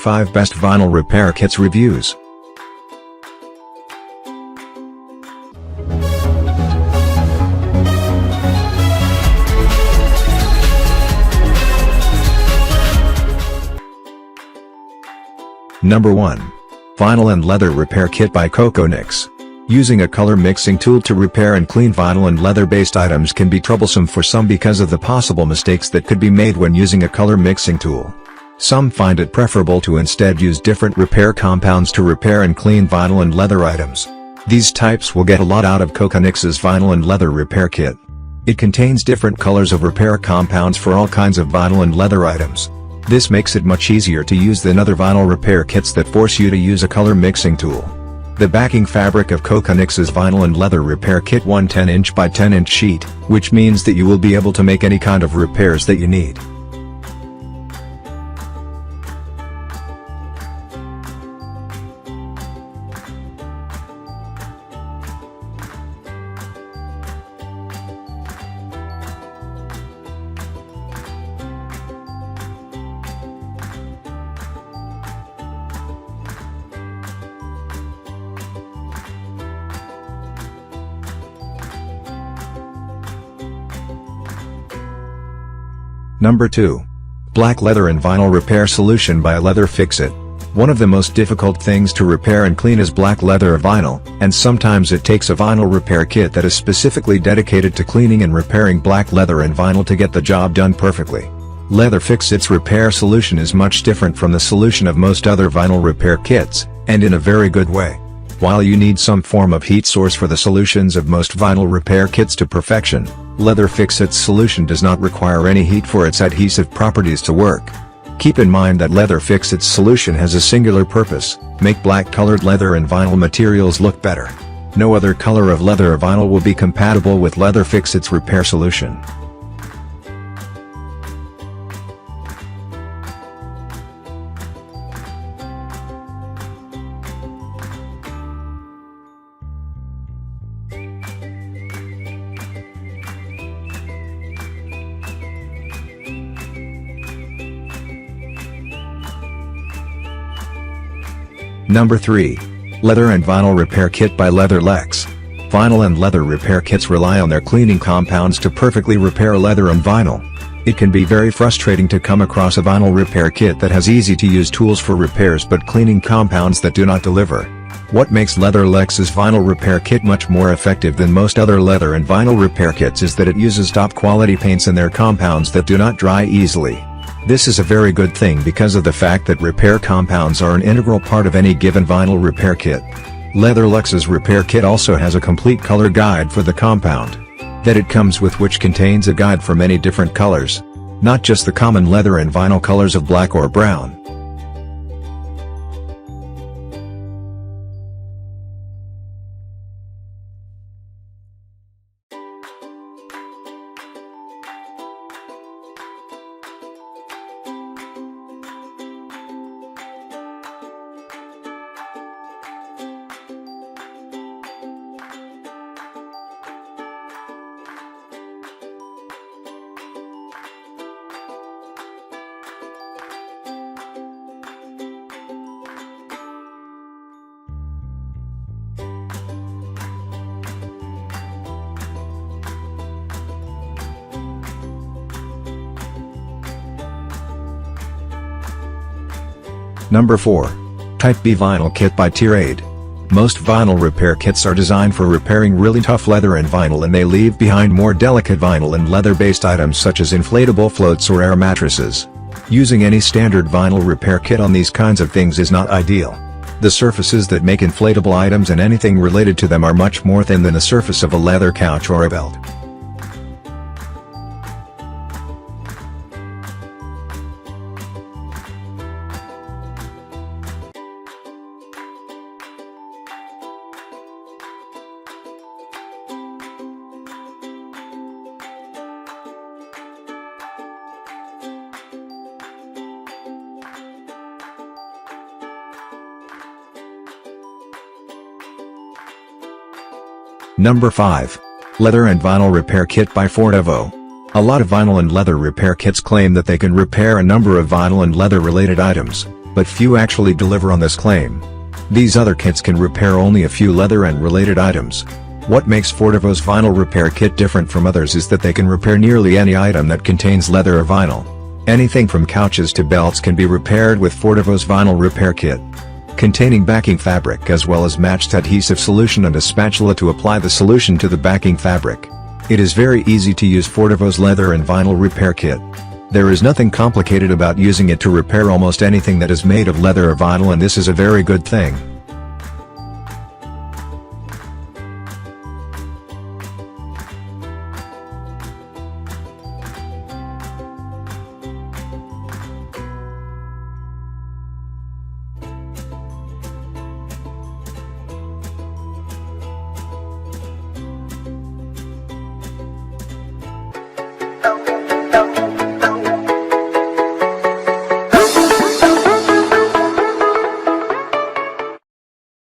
5 Best Vinyl Repair Kits Reviews. Number 1. Vinyl and Leather Repair Kit by Coconix. Using a color mixing tool to repair and clean vinyl and leather-based items can be troublesome for some because of the possible mistakes that could be made when using a color mixing tool. Some find it preferable to instead use different repair compounds to repair and clean vinyl and leather items. These types will get a lot out of Coconix's Vinyl and Leather Repair Kit. It contains different colors of repair compounds for all kinds of vinyl and leather items. This makes it much easier to use than other vinyl repair kits that force you to use a color mixing tool. The backing fabric of Coconix's Vinyl and Leather Repair Kit 1 10" by 10" sheet, which means that you will be able to make any kind of repairs that you need. Number 2. Black Leather and Vinyl Repair Solution by Leatherfixit. One of the most difficult things to repair and clean is black leather or vinyl, and sometimes it takes a vinyl repair kit that is specifically dedicated to cleaning and repairing black leather and vinyl to get the job done perfectly. Leatherfixit's repair solution is much different from the solution of most other vinyl repair kits, and in a very good way. While you need some form of heat source for the solutions of most vinyl repair kits to perfection, Leatherfixit's solution does not require any heat for its adhesive properties to work. Keep in mind that Leatherfixit's solution has a singular purpose: make black-colored leather and vinyl materials look better. No other color of leather or vinyl will be compatible with Leatherfixit's repair solution. Number 3. Leather and Vinyl Repair Kit by Leatherlex. Vinyl and leather repair kits rely on their cleaning compounds to perfectly repair leather and vinyl. It can be very frustrating to come across a vinyl repair kit that has easy-to-use tools for repairs but cleaning compounds that do not deliver. What makes Leatherlex's Vinyl Repair Kit much more effective than most other leather and vinyl repair kits is that it uses top-quality paints in their compounds that do not dry easily. This is a very good thing because of the fact that repair compounds are an integral part of any given vinyl repair kit. Leatherlex's repair kit also has a complete color guide for the compound that it comes with, which contains a guide for many different colors, not just the common leather and vinyl colors of black or brown. Number 4. Type B Vinyl Kit by TierAid. Most vinyl repair kits are designed for repairing really tough leather and vinyl, and they leave behind more delicate vinyl and leather-based items such as inflatable floats or air mattresses. Using any standard vinyl repair kit on these kinds of things is not ideal. The surfaces that make inflatable items and anything related to them are much more thin than the surface of a leather couch or a belt. Number 5. Leather and Vinyl Repair Kit by Fortivo. A lot of vinyl and leather repair kits claim that they can repair a number of vinyl and leather related items, but few actually deliver on this claim. These other kits can repair only a few leather and related items. What makes Fortivo's vinyl repair kit different from others is that they can repair nearly any item that contains leather or vinyl. Anything from couches to belts can be repaired with Fortivo's vinyl repair kit. Containing backing fabric as well as matched adhesive solution and a spatula to apply the solution to the backing fabric. It is very easy to use Fortivo's leather and vinyl repair kit. There is nothing complicated about using it to repair almost anything that is made of leather or vinyl, and this is a very good thing.